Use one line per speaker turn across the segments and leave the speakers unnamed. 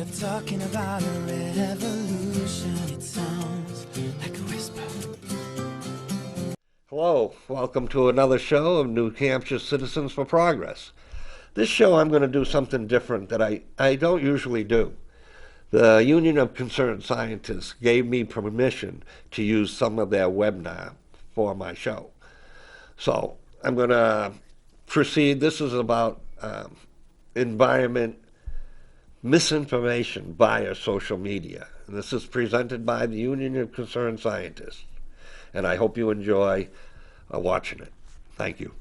They're talking about a revolution. It sounds like a whisper.
Hello, welcome to another show of New Hampshire Citizens for Progress. This show I'm going to do something different that I don't usually do. The Union of Concerned Scientists gave me permission to use some of their webinar for my show. So I'm going to proceed. This is about environment misinformation via social media. And this is presented by the Union of Concerned Scientists. And I hope you enjoy watching it. Thank you.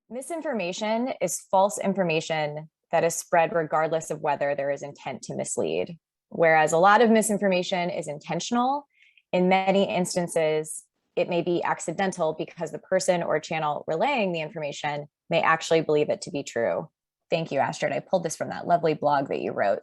Misinformation is false information that is spread regardless of whether there is intent to mislead. Whereas a lot of misinformation is intentional, in many instances, it may be accidental because the person or channel relaying the information may actually believe it to be true. Thank you, Astrid. I pulled this from that lovely blog that you wrote.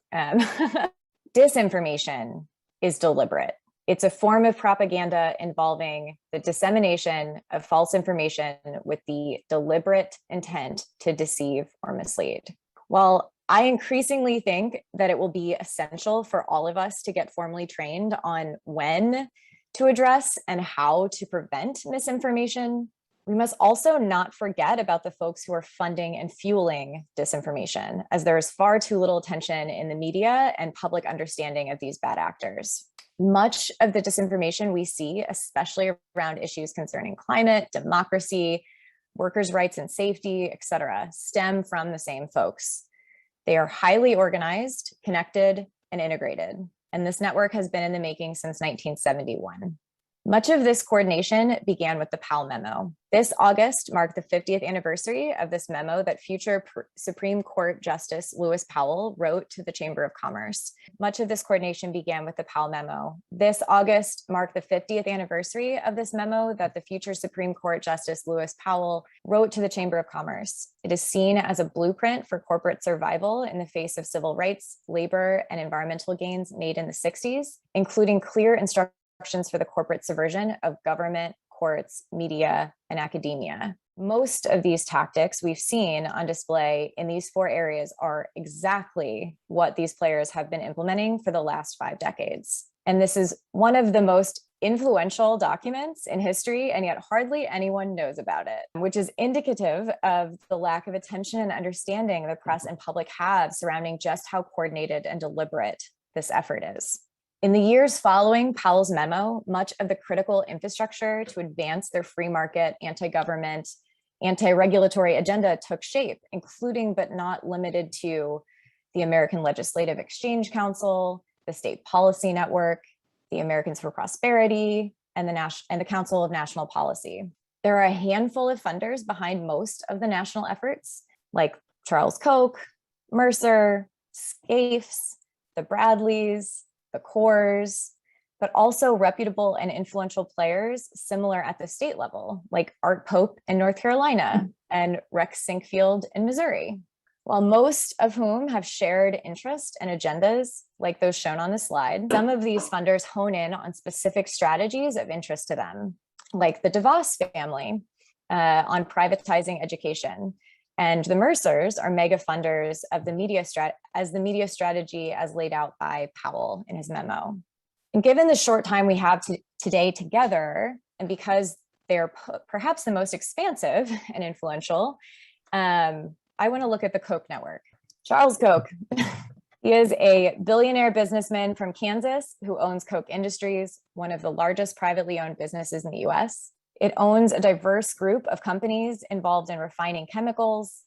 Disinformation is deliberate. It's a form of propaganda involving the dissemination of false information with the deliberate intent to deceive or mislead. While I increasingly think that it will be essential for all of us to get formally trained on when to address and how to prevent misinformation, we must also not forget about the folks who are funding and fueling disinformation, as there is far too little attention in the media and public understanding of these bad actors. Much of the disinformation we see, especially around issues concerning climate, democracy, workers' rights and safety, etc., stem from the same folks. They are highly organized, connected, and integrated. And this network has been in the making since 1971. Much of this coordination began with the Powell memo. This August marked the 50th anniversary of this memo that future Supreme Court Justice Lewis Powell wrote to the Chamber of Commerce. Much of this coordination began with the Powell memo. This August marked the 50th anniversary of this memo that the future Supreme Court Justice Lewis Powell wrote to the Chamber of Commerce. It is seen as a blueprint for corporate survival in the face of civil rights, labor, and environmental gains made in the 60s, including clear instructions for the corporate subversion of government, courts, media, and academia. Most of these tactics we've seen on display in these four areas are exactly what these players have been implementing for the last 5 decades. And this is one of the most influential documents in history, and yet hardly anyone knows about it, which is indicative of the lack of attention and understanding the press and public have surrounding just how coordinated and deliberate this effort is. In the years following Powell's memo, much of the critical infrastructure to advance their free market, anti-government, anti-regulatory agenda took shape, including but not limited to the American Legislative Exchange Council, the State Policy Network, the Americans for Prosperity, and the Council of National Policy. There are a handful of funders behind most of the national efforts, like Charles Koch, Mercer, Scaife, the Bradleys, the Coors, but also reputable and influential players similar at the state level, like Art Pope in North Carolina and Rex Sinkfield in Missouri. While most of whom have shared interest and agendas like those shown on the slide, some of these funders hone in on specific strategies of interest to them, like the DeVos family on privatizing education. And the Mercers are mega funders of the media strategy as laid out by Powell in his memo. And given the short time we have today together, and because they're perhaps the most expansive and influential, I want to look at the Koch Network. Charles Koch, he is a billionaire businessman from Kansas who owns Koch Industries, one of the largest privately owned businesses in the US. It owns a diverse group of companies involved in refining chemicals,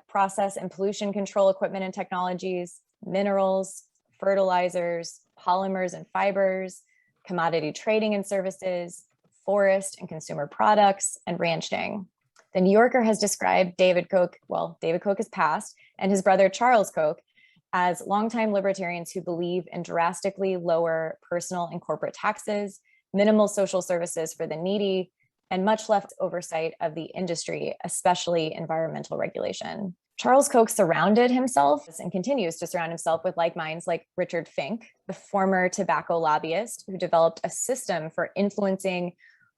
process and pollution control equipment and technologies, minerals, fertilizers, polymers and fibers, commodity trading and services, forest and consumer products, and ranching. The New Yorker has described David Koch has passed, and his brother Charles Koch as longtime libertarians who believe in drastically lower personal and corporate taxes, minimal social services for the needy, and much less oversight of the industry, especially environmental regulation. Charles Koch surrounded himself and continues to surround himself with like minds like Richard Fink, the former tobacco lobbyist who developed a system for influencing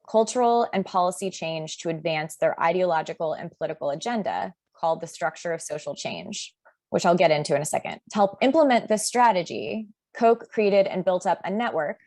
cultural and policy change to advance their ideological and political agenda called the structure of social change. which I'll get into in a second. To help implement this strategy, Koch created and built up a network,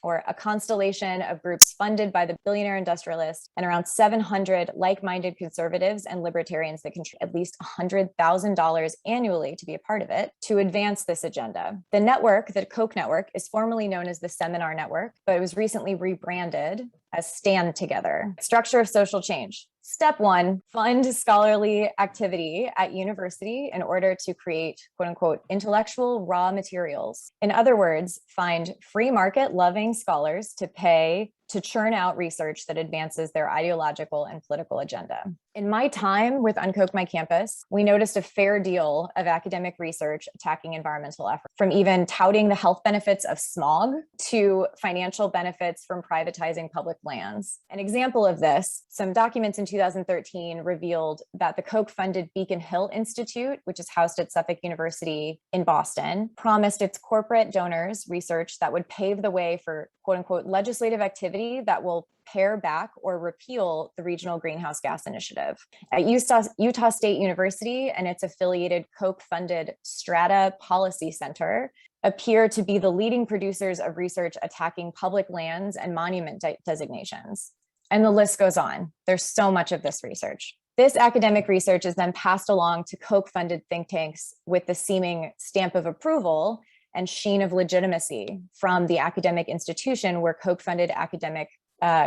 or a constellation of groups funded by the billionaire industrialist and around 700 like-minded conservatives and libertarians that contribute at least $100,000 annually to be a part of it to advance this agenda. The network, the Koch Network, is formerly known as the Seminar Network, but it was recently rebranded as Stand Together. Structure of social change. Step one, fund scholarly activity at university in order to create, quote unquote, intellectual raw materials. In other words, find free market loving scholars to pay to churn out research that advances their ideological and political agenda. In my time with Uncoke My Campus, we noticed a fair deal of academic research attacking environmental efforts, from even touting the health benefits of smog to financial benefits from privatizing public lands. An example of this, some documents in 2013 revealed that the Koch-funded Beacon Hill Institute, which is housed at Suffolk University in Boston, promised its corporate donors research that would pave the way for, quote unquote, legislative activity that will pare back or repeal the Regional Greenhouse Gas Initiative. At Utah State University and its affiliated Koch-funded Strata Policy Center appear to be the leading producers of research attacking public lands and monument designations. And the list goes on. There's so much of this research. This academic research is then passed along to Koch-funded think tanks with the seeming stamp of approval and sheen of legitimacy from the academic institution where a Koch-funded academic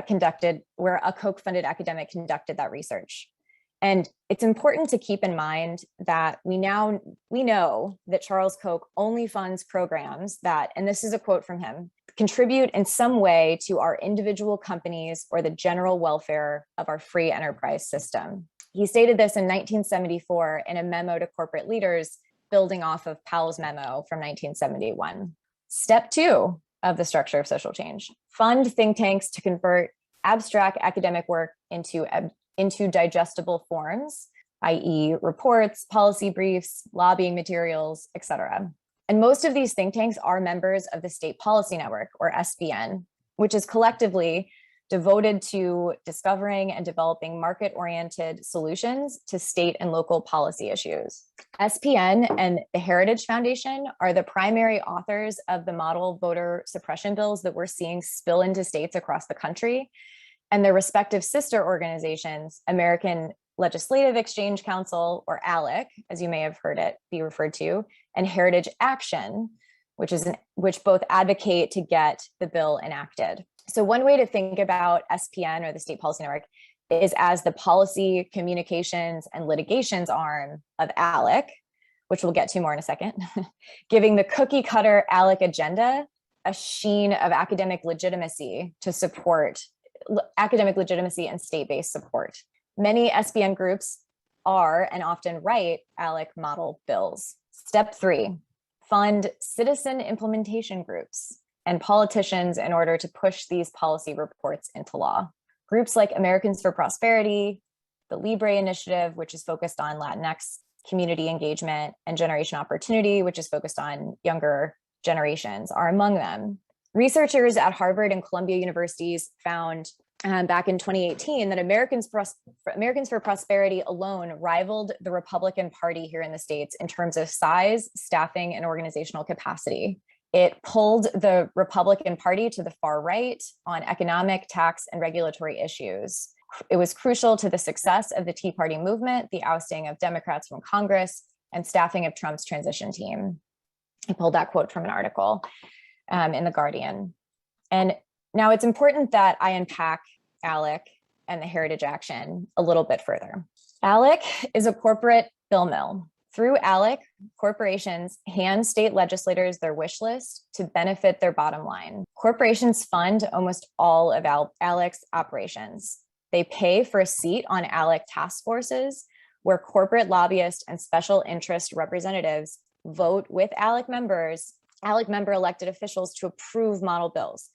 conducted that research. And it's important to keep in mind that we know that Charles Koch only funds programs that, and this is a quote from him, contribute in some way to our individual companies or the general welfare of our free enterprise system. He stated this in 1974 in a memo to corporate leaders, building off of Powell's memo from 1971. Step two of the structure of social change: fund think tanks to convert abstract academic work into digestible forms, i.e. reports, policy briefs, lobbying materials, etc. And most of these think tanks are members of the State Policy Network, or SPN, which is collectively devoted to discovering and developing market-oriented solutions to state and local policy issues. SPN and the Heritage Foundation are the primary authors of the model voter suppression bills that we're seeing spill into states across the country, and their respective sister organizations, American Legislative Exchange Council, or ALEC, as you may have heard it be referred to, and Heritage Action, which both advocate to get the bill enacted. So one way to think about SPN, or the State Policy Network, is as the policy, communications, and litigations arm of ALEC, which we'll get to more in a second, giving the cookie cutter ALEC agenda a sheen of academic legitimacy to support academic legitimacy and state-based support. Many SPN groups are and often write ALEC model bills. Step three, fund citizen implementation groups and politicians in order to push these policy reports into law. Groups like Americans for Prosperity, the Libre Initiative, which is focused on Latinx community engagement, and Generation Opportunity, which is focused on younger generations, are among them. Researchers at Harvard and Columbia universities found back in 2018 that Americans for Prosperity alone rivaled the Republican Party here in the States in terms of size, staffing, and organizational capacity. It pulled the Republican Party to the far right on economic, tax, and regulatory issues. It was crucial to the success of the Tea Party movement, the ousting of Democrats from Congress, and staffing of Trump's transition team. I pulled that quote from an article in The Guardian. And now it's important that I unpack ALEC and the Heritage Action a little bit further. ALEC is a corporate bill mill. Through ALEC, corporations hand state legislators their wish list to benefit their bottom line. Corporations fund almost all of ALEC's operations. They pay for a seat on ALEC task forces where corporate lobbyists and special interest representatives vote with ALEC member elected officials to approve model bills.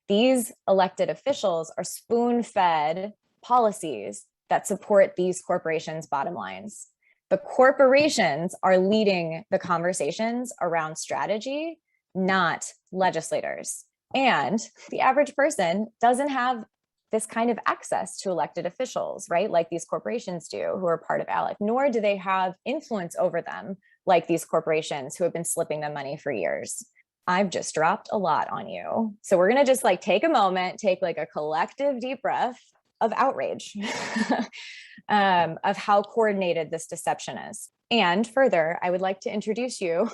These elected officials are spoon-fed policies that support these corporations' bottom lines. The corporations are leading the conversations around strategy, not legislators. And the average person doesn't have this kind of access to elected officials, right? Like these corporations do who are part of ALEC, nor do they have influence over them like these corporations who have been slipping them money for years. I've just dropped a lot on you. So we're gonna just like take a moment, take like a collective deep breath of outrage of how coordinated this deception is. And further, I would like to introduce you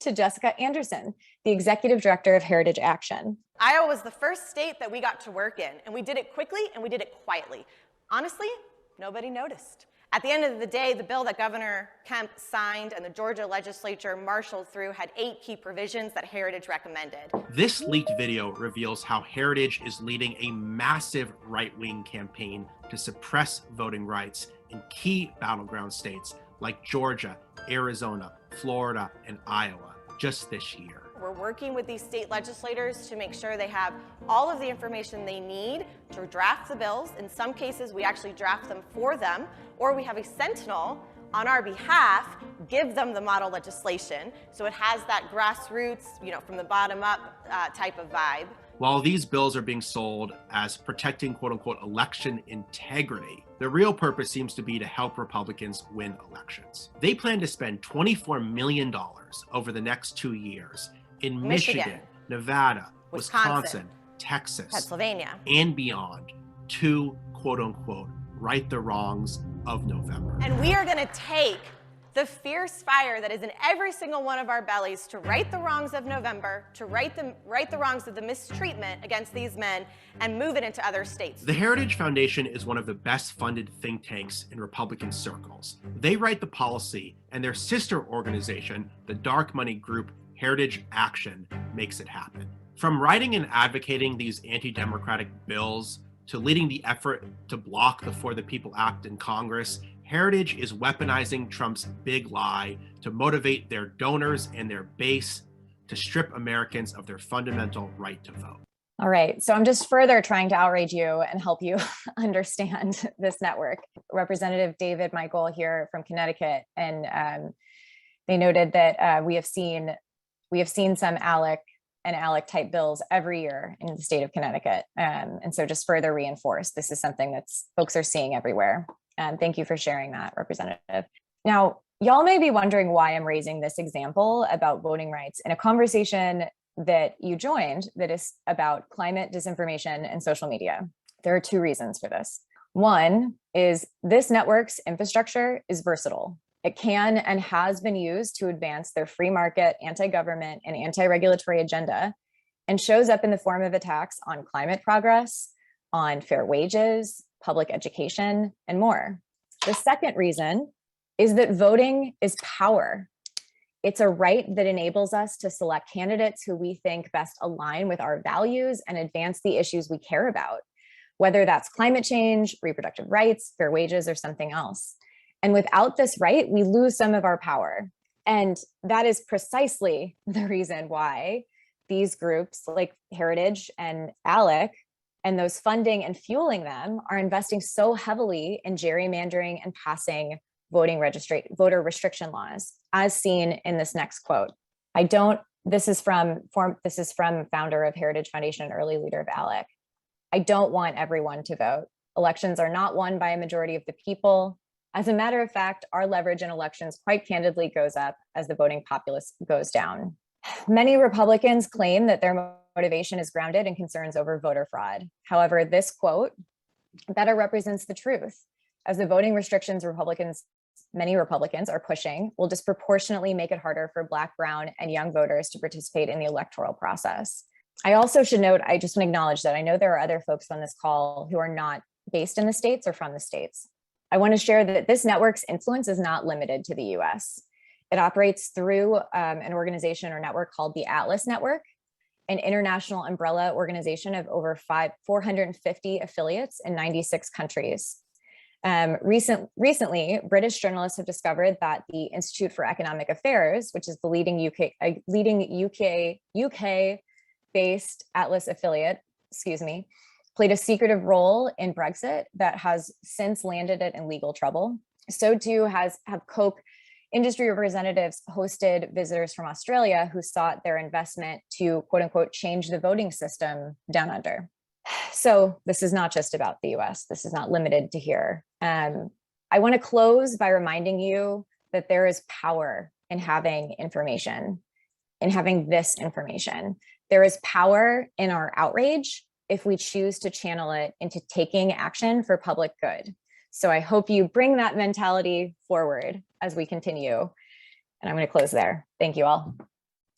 to Jessica Anderson, the Executive Director of Heritage Action.
Iowa was the first state that we got to work in, and we did it quickly and we did it quietly. Honestly, nobody noticed. At the end of the day, the bill that Governor Kemp signed and the Georgia legislature marshaled through had 8 key provisions that Heritage recommended.
This leaked video reveals how Heritage is leading a massive right-wing campaign to suppress voting rights in key battleground states like Georgia, Arizona, Florida, and Iowa just this year.
We're working with these state legislators to make sure they have all of the information they need to draft the bills. In some cases, we actually draft them for them, or we have a sentinel on our behalf give them the model legislation. So it has that grassroots, from the bottom up type of vibe.
While these bills are being sold as protecting quote unquote election integrity, the real purpose seems to be to help Republicans win elections. They plan to spend $24 million over the next 2 years in Michigan, Nevada, Wisconsin, Texas,
Pennsylvania,
and beyond to quote unquote right the wrongs of November.
And we are going to take the fierce fire that is in every single one of our bellies to right the wrongs of November, to right the wrongs of the mistreatment against these men, and move it into other states.
The Heritage Foundation is one of the best funded think tanks in Republican circles. They write the policy, and their sister organization, the dark money group Heritage Action, makes it happen. From writing and advocating these anti-democratic bills to leading the effort to block the For the People Act in Congress, Heritage is weaponizing Trump's big lie to motivate their donors and their base to strip Americans of their fundamental right to vote.
All right, so I'm just further trying to outrage you and help you understand this network. Representative David Michael here from Connecticut, and they noted that we have seen some ALEC and ALEC type bills every year in the state of Connecticut. And so just further reinforce, this is something that folks are seeing everywhere. Thank you for sharing that, Representative. Now, y'all may be wondering why I'm raising this example about voting rights in a conversation that you joined that is about climate disinformation and social media. There are 2 reasons for this. One is this network's infrastructure is versatile. It can and has been used to advance their free market, anti-government, and anti-regulatory agenda, and shows up in the form of attacks on climate progress, on fair wages, public education, and more. The second reason is that voting is power. It's a right that enables us to select candidates who we think best align with our values and advance the issues we care about, whether that's climate change, reproductive rights, fair wages, or something else. And without this right, we lose some of our power. And that is precisely the reason why these groups like Heritage and ALEC and those funding and fueling them are investing so heavily in gerrymandering and passing voter restriction laws, as seen in this next quote. This is from founder of Heritage Foundation and early leader of ALEC. I don't want everyone to vote. Elections are not won by a majority of the people. As a matter of fact, our leverage in elections quite candidly goes up as the voting populace goes down. Many Republicans claim that their motivation is grounded in concerns over voter fraud. However, this quote better represents the truth, as the voting restrictions many Republicans are pushing will disproportionately make it harder for Black, Brown, and young voters to participate in the electoral process. I also should note, I just want to acknowledge that I know there are other folks on this call who are not based in the states or from the states. I want to share that this network's influence is not limited to the US. It operates through an organization or network called the Atlas Network, an international umbrella organization of over 450 affiliates in 96 countries. Recently, British journalists have discovered that the Institute for Economic Affairs, which is the leading UK-based Atlas affiliate, played a secretive role in Brexit that has since landed it in legal trouble. So too have Koch industry representatives hosted visitors from Australia who sought their investment to quote unquote change the voting system down under. So this is not just about the US. This is not limited to here. I want to close by reminding you that there is power in having information, in having this information. There is power in our outrage if we choose to channel it into taking action for public good. So I hope you bring that mentality forward as we continue. And I'm going to close there. Thank you all.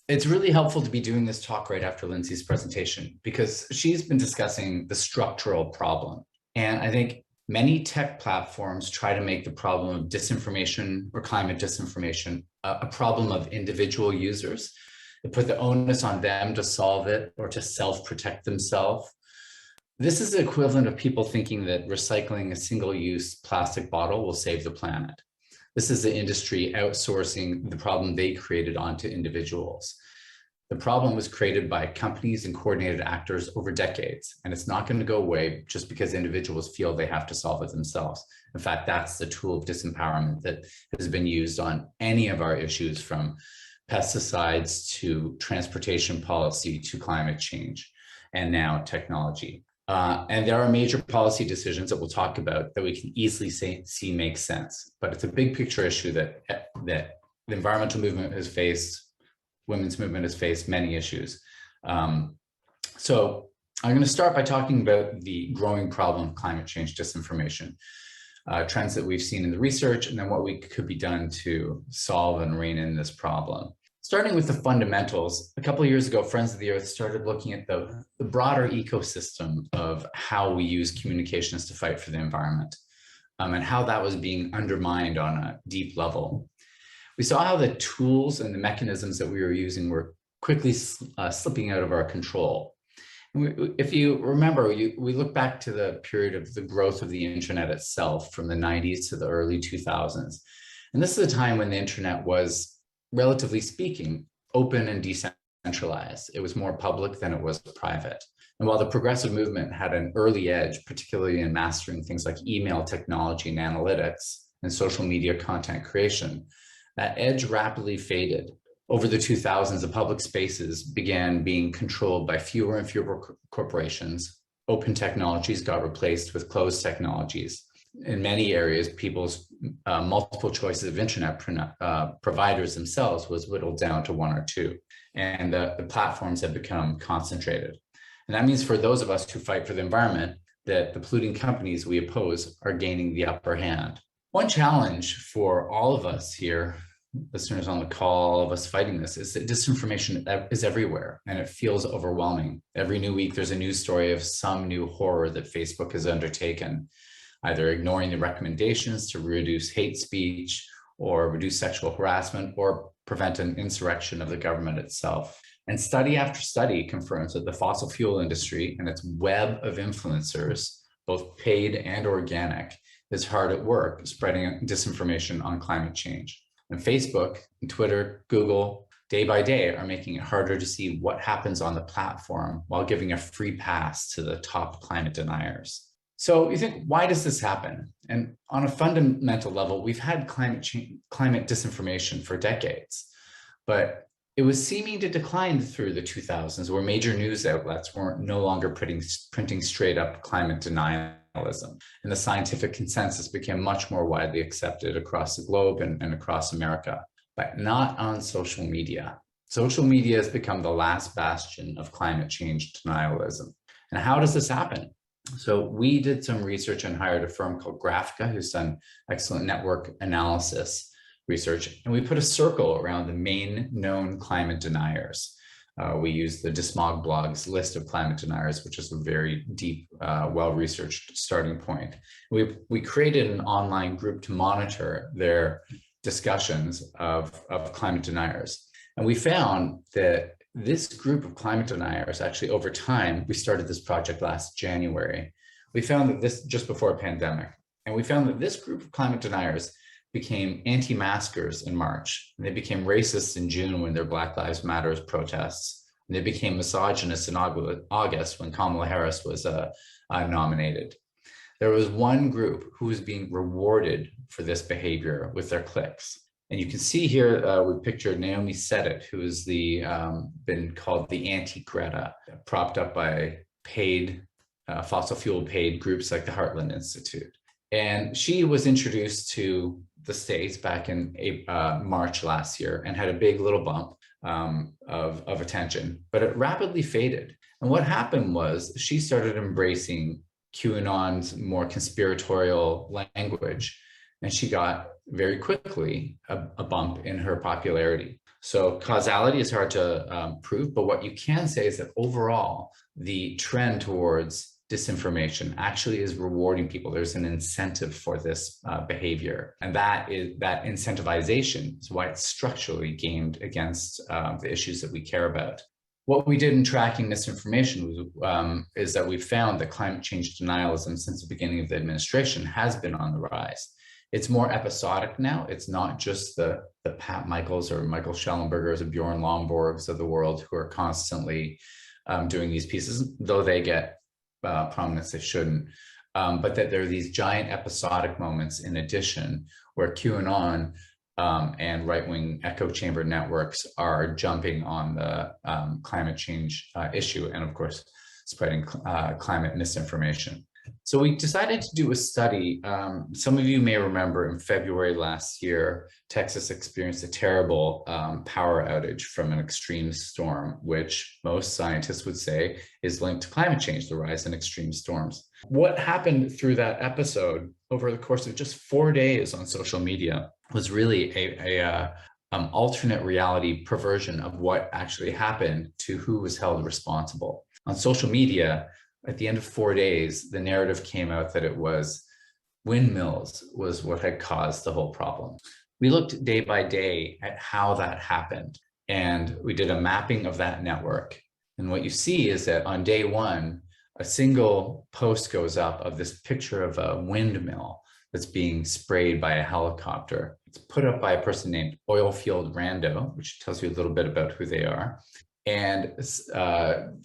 It's really helpful to be doing this talk right after Lindsey's presentation, because she's been discussing the structural problem. And I think many tech platforms try to make the problem of disinformation or climate disinformation a problem of individual users. They put the onus on them to solve it or to self-protect themselves. This is the equivalent of people thinking that recycling a single-use plastic bottle will save the planet. This is the industry outsourcing the problem they created onto individuals. The problem was created by companies and coordinated actors over decades, and it's not going to go away just because individuals feel they have to solve it themselves. In fact, that's the tool of disempowerment that has been used on any of our issues, from pesticides to transportation policy to climate change, and now technology. And there are major policy decisions that we'll talk about that we can easily see make sense, but it's a big picture issue that the environmental movement has faced, women's movement has faced many issues. So I'm going to start by talking about the growing problem of climate change disinformation, trends that we've seen in the research, and then what we could be done to solve and rein in this problem. Starting with the fundamentals, a couple of years ago, Friends of the Earth started looking at the broader ecosystem of how we use communications to fight for the environment, and how that was being undermined on a deep level. We saw how the tools and the mechanisms that we were using were quickly slipping out of our control. And if you remember, we look back to the period of the growth of the internet itself from the 90s to the early 2000s. And this is a time when the internet was, relatively speaking, open and decentralized. It was more public than it was private. And while the progressive movement had an early edge, particularly in mastering things like email technology and analytics and social media content creation, that edge rapidly faded. Over the 2000s, the public spaces began being controlled by fewer and fewer corporations. Open technologies got replaced with closed technologies. In many areas, people's multiple choices of internet providers themselves was whittled down to one or two, and the platforms have become concentrated. And that means for those of us who fight for the environment, that the polluting companies we oppose are gaining the upper hand. One challenge for all of us here, listeners on the call, all of us fighting this, is that disinformation is everywhere and it feels overwhelming. Every new week, there's a news story of some new horror that Facebook has undertaken, either ignoring the recommendations to reduce hate speech or reduce sexual harassment or prevent an insurrection of the government itself. And study after study confirms that the fossil fuel industry and its web of influencers, both paid and organic, is hard at work spreading disinformation on climate change. And Facebook and Twitter, Google, day by day are making it harder to see what happens on the platform while giving a free pass to the top climate deniers. So you think, why does this happen? And on a fundamental level, we've had climate disinformation for decades, but it was seeming to decline through the 2000s, where major news outlets were no longer printing straight up climate denialism. And the scientific consensus became much more widely accepted across the globe and across America, but not on social media. Social media has become the last bastion of climate change denialism. And how does this happen? So we did some research and hired a firm called Graphica, who's done excellent network analysis research. And we put a circle around the main known climate deniers. We used the Dismog blog's list of climate deniers, which is a very deep, well-researched starting point. We created an online group to monitor their discussions of climate deniers. And we found that this group of climate deniers, actually over time, we started this project last January. We found that this, just before a pandemic, and we found that this group of climate deniers became anti-maskers in March, and they became racists in June when their Black Lives Matter protests, and they became misogynists in August when Kamala Harris was nominated. There was one group who was being rewarded for this behavior with their clicks. And you can see here, we pictured Naomi Sedit, who is been called the anti-Greta, propped up by paid fossil fuel paid groups like the Heartland Institute. And she was introduced to the States back in March last year and had a big little bump of attention, but it rapidly faded. And what happened was she started embracing QAnon's more conspiratorial language, and she got very quickly a bump in her popularity. So causality is hard to prove, but what you can say is that overall, the trend towards disinformation actually is rewarding people. There's an incentive for this behavior, and that incentivization is why it's structurally gamed against the issues that we care about. What we did in tracking misinformation is that we found that climate change denialism since the beginning of the administration has been on the rise. It's more episodic now. It's not just the Pat Michaels or Michael Schellenbergers or Bjorn Lomborgs of the world who are constantly doing these pieces, though they get prominence they shouldn't. But that there are these giant episodic moments in addition where QAnon and right-wing echo chamber networks are jumping on the climate change issue and, of course, spreading climate misinformation. So we decided to do a study. Some of you may remember in February last year, Texas experienced a terrible power outage from an extreme storm, which most scientists would say is linked to climate change, the rise in extreme storms. What happened through that episode over the course of just 4 days on social media was really a alternate reality perversion of what actually happened to who was held responsible. On social media, at the end of 4 days, the narrative came out that it was Windmills was what had caused the whole problem. We looked day by day at how that happened, and we did a mapping of that network. And what you see is that on day one, a single post goes up of this picture of a windmill that's being sprayed by a helicopter. It's put up by a person named Oilfield Rando, which tells you a little bit about who they are, and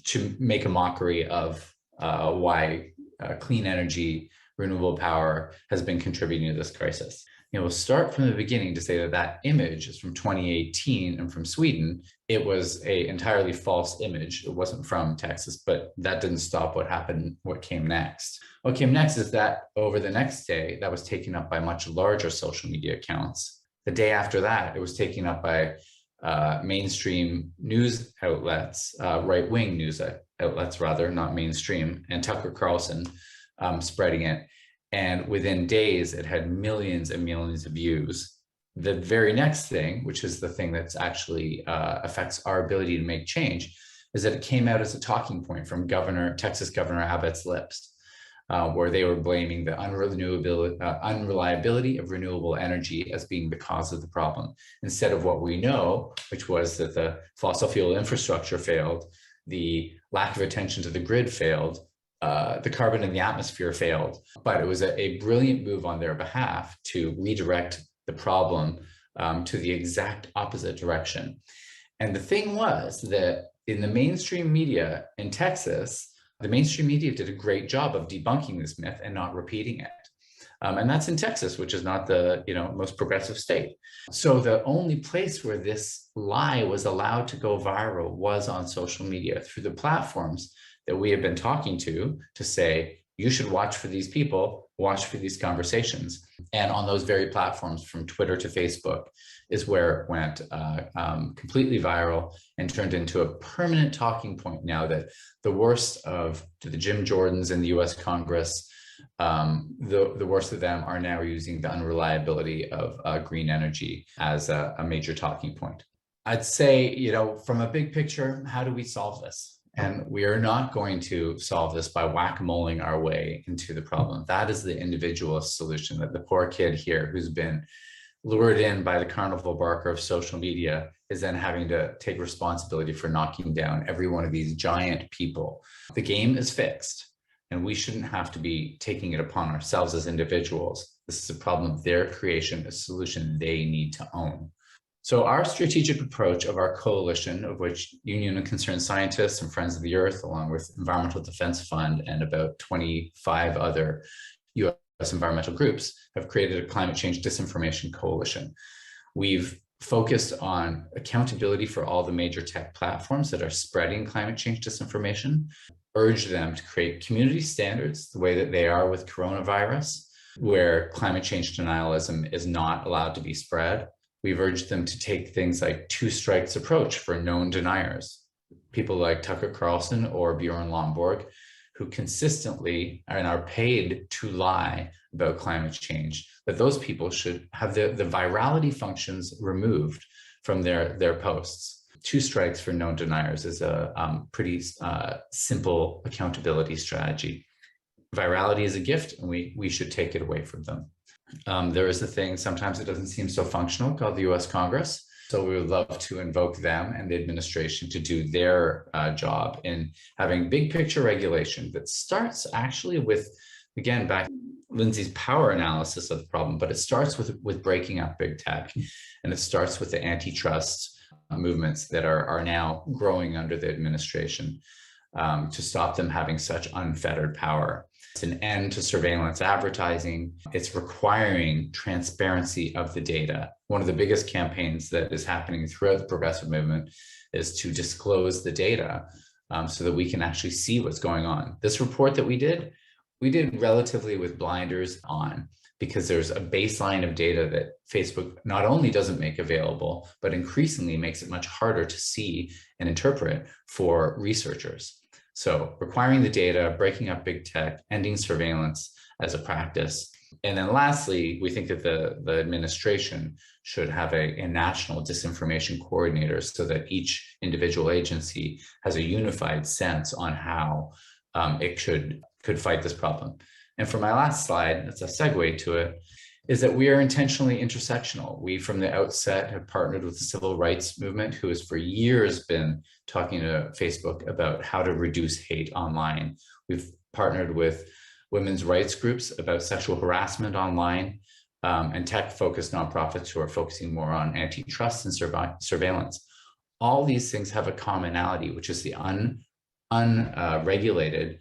to make a mockery of why clean energy, renewable power has been contributing to this crisis. We'll start from the beginning to say that that image is from 2018 and from Sweden. It was an entirely false image. It wasn't from Texas, but that didn't stop what happened, what came next. What came next is that over the next day, that was taken up by much larger social media accounts. The day after that, it was taken up by mainstream news outlets, right-wing news outlets rather, not mainstream, and Tucker Carlson spreading it. And within days, it had millions and millions of views. The very next thing, which is the thing that's actually affects our ability to make change, is that it came out as a talking point from Texas Governor Abbott's lips, where they were blaming the unreliability of renewable energy as being the cause of the problem, instead of what we know, which was that the fossil fuel infrastructure failed, the lack of attention to the grid failed, the carbon in the atmosphere failed. But it was a brilliant move on their behalf to redirect the problem to the exact opposite direction. And the thing was that in the mainstream media in Texas, the mainstream media did a great job of debunking this myth and not repeating it. And that's in Texas, which is not the most progressive state. So the only place where this lie was allowed to go viral was on social media through the platforms that we have been talking to say, you should watch for these people, watch for these conversations. And on those very platforms, from Twitter to Facebook, is where it went completely viral and turned into a permanent talking point now that the worst of the Jim Jordans in the US Congress, the worst of them are now using the unreliability of green energy as a major talking point. I'd say, from a big picture, how do we solve this? And we are not going to solve this by whack-a-moling our way into the problem. That is the individualist solution, that the poor kid here who's been lured in by the carnival barker of social media is then having to take responsibility for knocking down every one of these giant people. The game is fixed, and we shouldn't have to be taking it upon ourselves as individuals. This is a problem of their creation, a solution they need to own. So our strategic approach of our coalition, of which Union of Concerned Scientists and Friends of the Earth, along with Environmental Defense Fund and about 25 other U.S. environmental groups, have created a climate change disinformation coalition. We've focused on accountability for all the major tech platforms that are spreading climate change disinformation. urge them to create community standards the way that they are with coronavirus, where climate change denialism is not allowed to be spread. We've urged them to take things like two strikes approach for known deniers, people like Tucker Carlson or Bjorn Lomborg, who consistently are paid to lie about climate change, that those people should have the virality functions removed from their posts. Two strikes for known deniers is a pretty simple accountability strategy. Virality is a gift, and we should take it away from them. There is a thing, sometimes it doesn't seem so functional, called the US Congress. So we would love to invoke them and the administration to do their job in having big picture regulation that starts actually with, again, back Lindsey's power analysis of the problem, but it starts with breaking up big tech. And it starts with the antitrust movements that are now growing under the administration to stop them having such unfettered power. It's an end to surveillance advertising. It's requiring transparency of the data. One of the biggest campaigns that is happening throughout the progressive movement is to disclose the data so that we can actually see what's going on. This report that we did relatively with blinders on, because there's a baseline of data that Facebook not only doesn't make available, but increasingly makes it much harder to see and interpret for researchers. So requiring the data, breaking up big tech, ending surveillance as a practice. And then lastly, we think that the administration should have a national disinformation coordinator so that each individual agency has a unified sense on how it could fight this problem. And for my last slide, it's a segue to it, is that we are intentionally intersectional. We, from the outset, have partnered with the civil rights movement, who has for years been talking to Facebook about how to reduce hate online. We've partnered with women's rights groups about sexual harassment online, and tech-focused nonprofits who are focusing more on antitrust and surveillance. All these things have a commonality, which is the unregulated,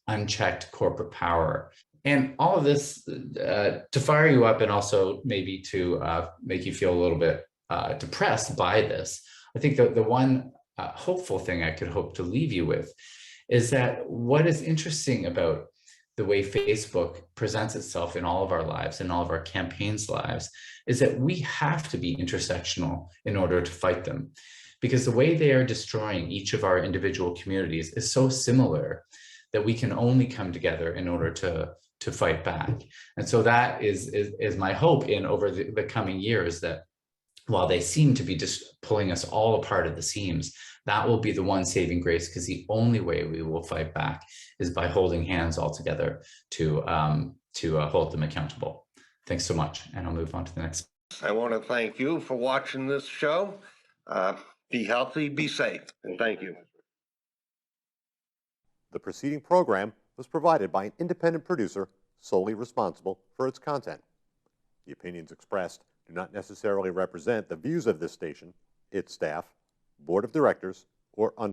unchecked corporate power. And all of this to fire you up and also maybe to make you feel a little bit depressed by this. I think that the one hopeful thing I could hope to leave you with is that what is interesting about the way Facebook presents itself in all of our lives, in all of our campaigns' lives, is that we have to be intersectional in order to fight them. Because the way they are destroying each of our individual communities is so similar that we can only come together in order to fight back. And so that is my hope in over the coming years, that while they seem to be just pulling us all apart at the seams, that will be the one saving grace, because the only way we will fight back is by holding hands all together to hold them accountable. Thanks so much, and I'll move on to the next.
I want to thank you for watching this show. Be healthy, be safe, and thank you.
The preceding program was provided by an independent producer solely responsible for its content. The opinions expressed do not necessarily represent the views of this station, its staff, board of directors, or